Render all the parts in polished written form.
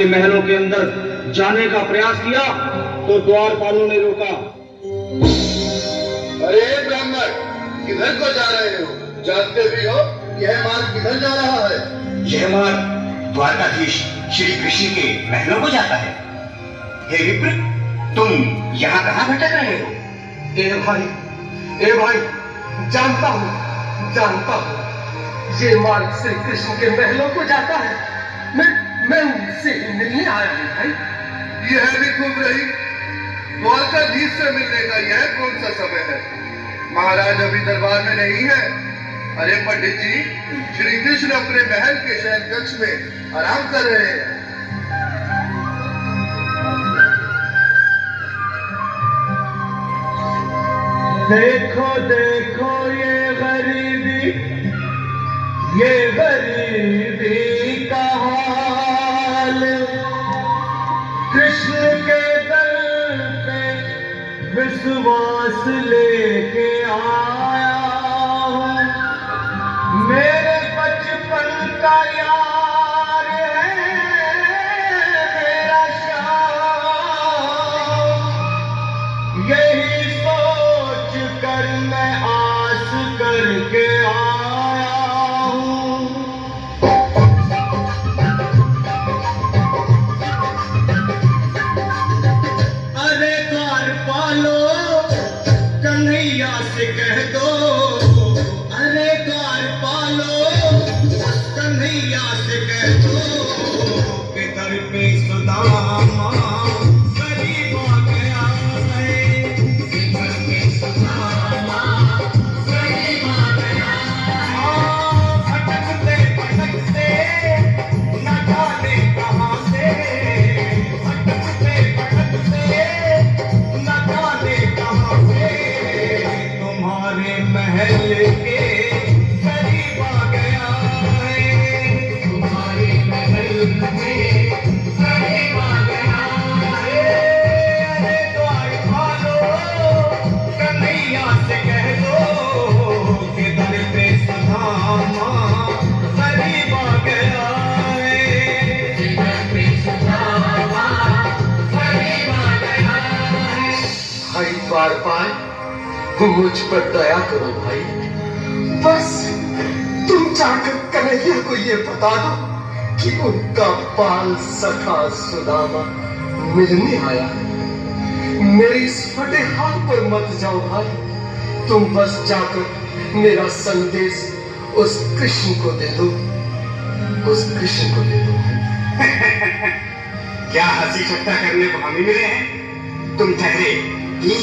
के महलों के अंदर जाने का प्रयास किया तो द्वारपालों ने रोका। अरे ब्राह्मण, किधर को जा रहे हो? जानते भी हो यह मार्ग किधर जा रहा है? यह मार्ग द्वारकाधीश श्री कृष्ण के महलों को जाता है। हे विप्र, तुम यहाँ कहाँ भटक रहे हो? ए भाई, जानता हूँ ये मार्ग श्री कृष्ण के महलों को जाता है। मैं उनसे मिलने आया हूँ भाई। यह भी खूब रही, द्वारकाधीश से मिलने का यह कौन सा समय है? महाराज अभी दरबार में नहीं है। अरे पंडित जी, श्री कृष्ण अपने महल के शयन कक्ष में आराम कर रहे हैं। देखो ये गरीबी का हाल, कृष्ण के दर पे विश्वास लेके आया हूँ। मेरे बचपन का यार है मेरा श्याम, यही सोच कर मैं आस करके आया हूँ। अरे द्वारपालो, कन्हैया से कह दो। अरे द्वारपालो, कन्हैया से कह दो कि दर पे सुदामा गरीब आ गया है। दर पे सुदामा गरीब आ गया है। भटकते भटकते न जाने कहाँ से, भटकते भटकते न जाने कहाँ से, तुम्हारे महल के करीब आ गया है। तुम्हारे महल के करीब आ गया है। अरे द्वारपालो, कन्हैया से कह दो कि दर पे सुदामा करीब आ गया है। दर पे सुदामा करीब आ गया है। भाई द्वारपाल, मुझ पर दया करो भाई। बस तुम जाकर कन्हैया को ये बता दो कि उनका बाल सखा सुदामा मिलने आया है। मेरे इस फटे हाथ पर मत जाओ भाई, तुम बस जाकर मेरा संदेश उस कृष्ण को दे दो, उस कृष्ण को दे दो। क्या हंसी ठट्टा करने को हमें मिले हैं? तुम ठहरे ही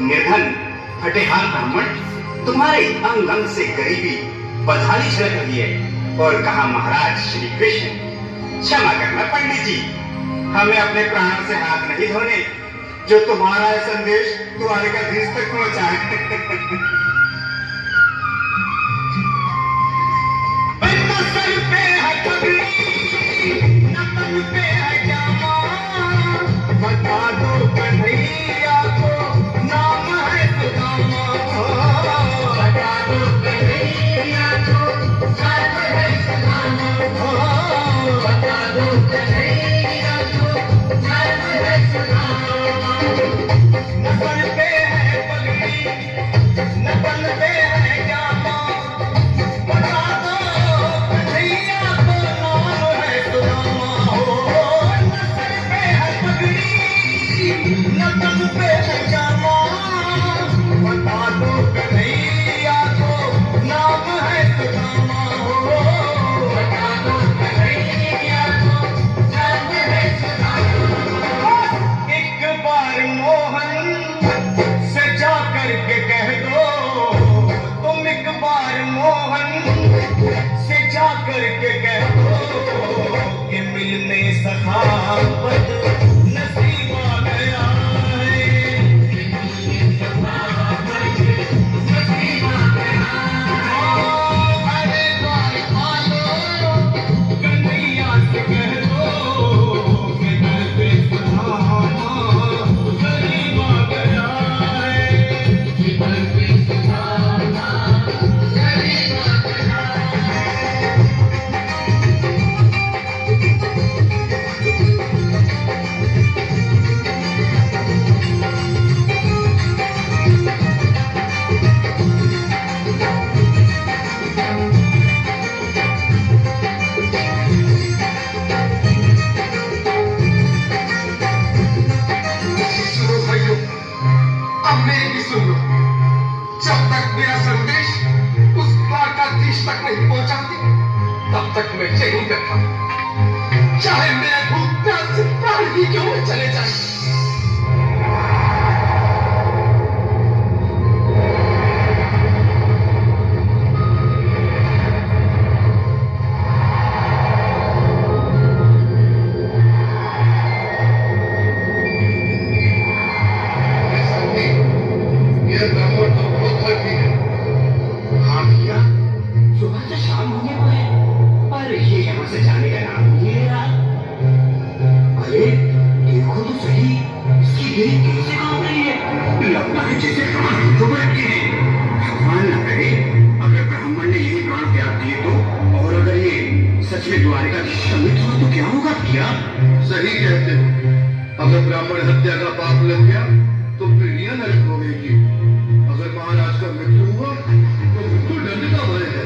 निर्धन फटेहाल ब्राह्मण, तुम्हारे अंग अंग से गरीबी बदहाली झलक रही है। और कहा महाराज श्री कृष्ण, क्षमा करना पंडित जी, हमें अपने प्राणों से हाथ नहीं धोने जो तुम्हारा संदेश द्वारकाधीश तक पहुंचाए। सर पे है पगड़ी, नमन पे है जामा, बता दो कन्हैया को नाम है सुदामा। बता दो कन्हैया को नाम है सुदामा। बता दो कन्हैया को नाम है सुदामा। नमन पे है पगड़ी, नमन पे है जामा, बता दो कन्हैया को नाम है सुदामा। नमन पे है पगड़ी, नमन पे है जामा, बता दो कन्हैया को नाम है सुदामा। बता दो कन्हैया को नाम है सुदामा। एक बार मोहन से जा करके कह दो, तुम एक बार मोहन से जा करके कह दो कि मिलने सखावत नसीब आ गया है। नसीब आ गया है। अरे द्वारपालो, कन्हैया से कह दो कि दर पे सुदामा करीब आ गया है। दर पे सुदामा करीब आ गया है। चाहे मैं भूख से प्राण ही क्यों न चले जाए। ये ब्राह्मण तो बहुत थकी है। हाँ भैया, सुबह से शाम होने को है पर ये यहाँ से जाने का नाम नहीं ले रहा। अरे देखो तो सही, इसकी देह कैसे कांप रही है, लगता है जैसे प्राण घुटनों पर अटके हैं। भगवान न करे अगर ब्राह्मण ने यही प्राण त्याग दिए तो, और अगर ये सच में द्वारिकाधीश समित हुआ तो क्या होगा भैया? सही कहते हो। अगर ब्राह्मण हत्या का पाप लग गया तो पीढ़ियां नरक होगी। अगर महाराज का मृत्यु हुआ तो मृत्यु दंड का भय है।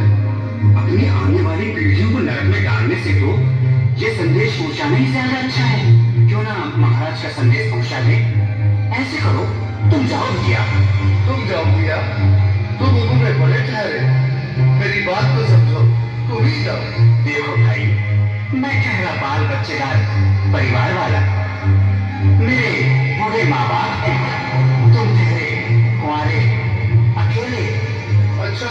अपनी आने वाली पीढ़ियों को नरक में डालने से तो ये संदेश पहुंचाना ही ज्यादा अच्छा है। क्यों ना महाराज का संदेश पहुंचा दे। ऐसे करो, तुम जाओ भैया। तुम जाओ भैया, तुम उन्होंने बड़े ठहरे। मेरी बात तो समझो, तुम ही जाओ। देखो भाई, मैं ठहरा बाल बच्चेदार परिवार वाला, मेरे बूढ़े माँ बाप हैं, तुम ठहरे कुंवारे अकेले। अच्छा,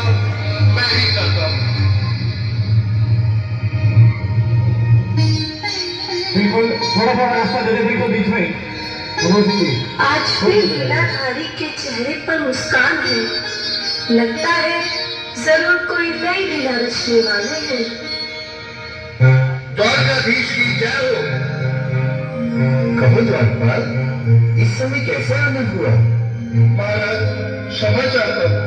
मैं ही करता हूँ। बिल्कुल, थोड़ा सा रास्ता दे दे, बिल्कुल बीच में। मनोज जी, आज भी लीलाधारी के चेहरे पर मुस्कान है। लगता है जरूर कोई नई लीला रचने वाले हैं। द्वारकाधीश की जय हो। कहो द्वारपाल, इस समय कैसा आनंद हुआ? महाराज, क्षमा चाहता हूँ,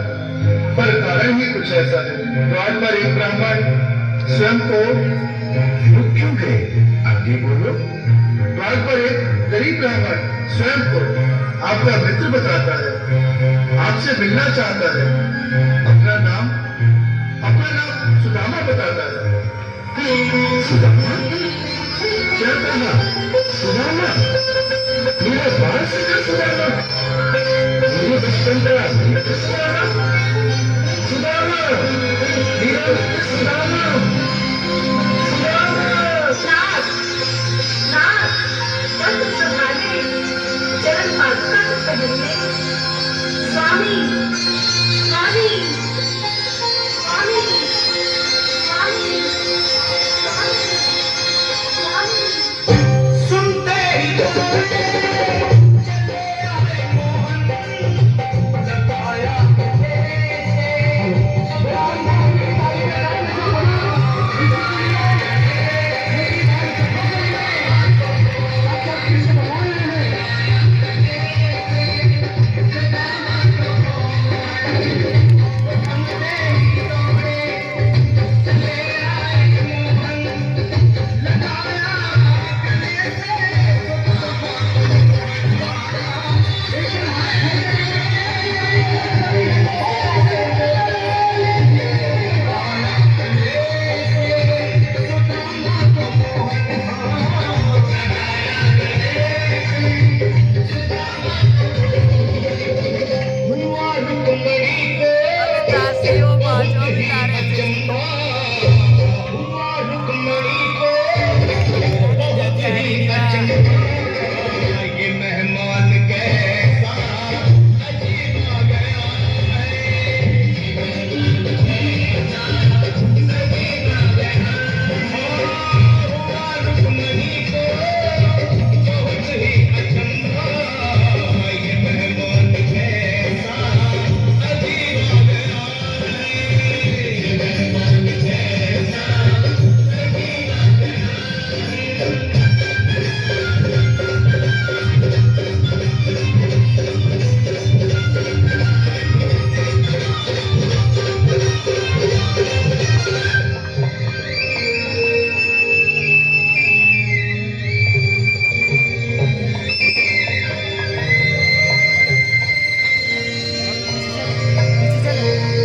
पर कारण ही कुछ ऐसा है। द्वार पर एक ब्राह्मण स्वयं को रुक क्यों गए? आगे बोलो। द्वार पर एक गरीब ब्राह्मण स्वयं को आपका मित्र बताता है, आपसे मिलना चाहता है। अपना नाम सुदामा बताता है। सुदामा? क्या कहा? सुदामा? मेरा बाल सखा सुदामा, मेरे बचपन का मित्र सुदामा, सुदामा, मेरा मित्र सुदामा, सुदामा। नाथ, नाथ, वस्त्र संभाले, चरण पादुका को पहनने। स्वामी, स्वामी, स्वामी, स्वामी, स्वामी, स्वामी। सुनते ही तुम्हारे चले आए मोहन, जब आया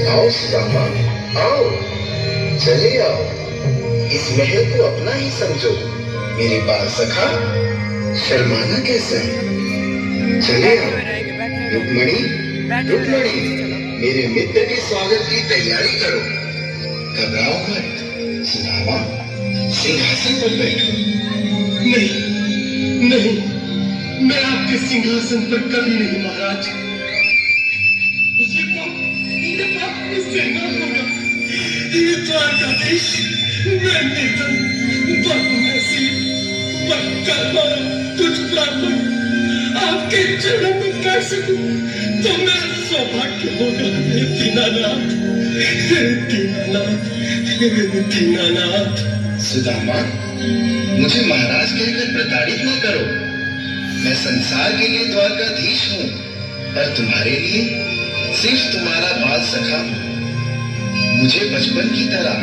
आओ सुदामा, आओ, चले आओ, इस महल को अपना ही समझो। मेरे बाल सखा, शर्माना कैसे? चले आओ। रुक्मणी, रुक्मणी, मेरे मित्र के स्वागत की तैयारी करो। घबराओ मत। सुदामा, सिंहासन पर बैठो। नहीं, मैं आपके सिंहासन पर कभी नहीं महाराज। ये पाप मुझसे न होगा। ये द्वारकाधीश, मैं निर्धन, बदनसीब, बदकर्मा, तुझ ब्राह्मण आपके चरणों में कर सकूं तो मेरा सौभाग्य होगा। हे दीनानाथ, हे दीनानाथ, हे दीनानाथ। सुदामा, मुझे महाराज कहकर प्रताड़ित न करो। मैं संसार के लिए द्वारकाधीश हूँ, पर तुम्हारे लिए सिर्फ तुम्हारा बाल सखा हूँ। मुझे बचपन की तरह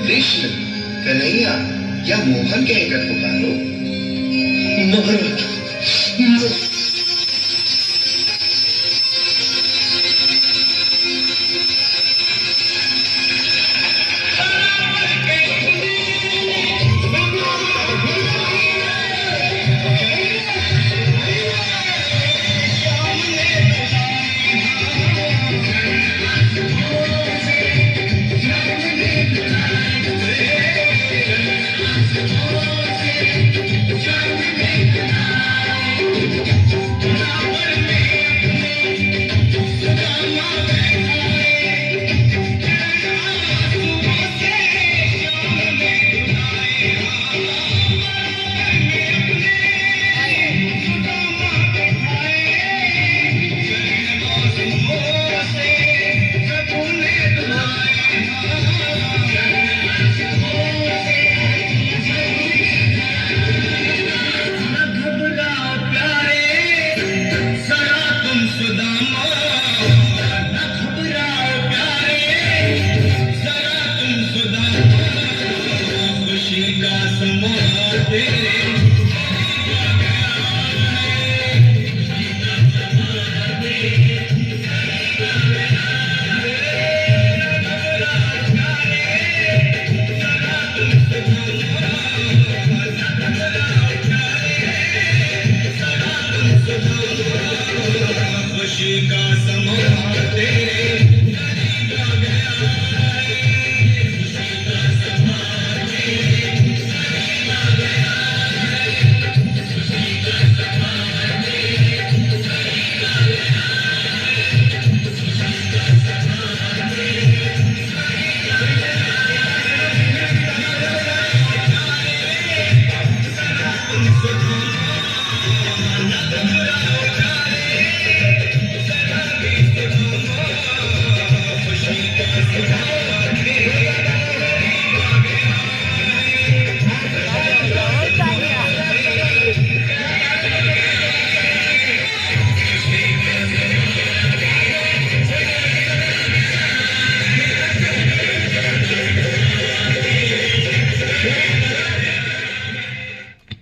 कृष्ण, कन्हैया या मोहन कहकर पुकारो। महाराज, खुशी का समा तेरे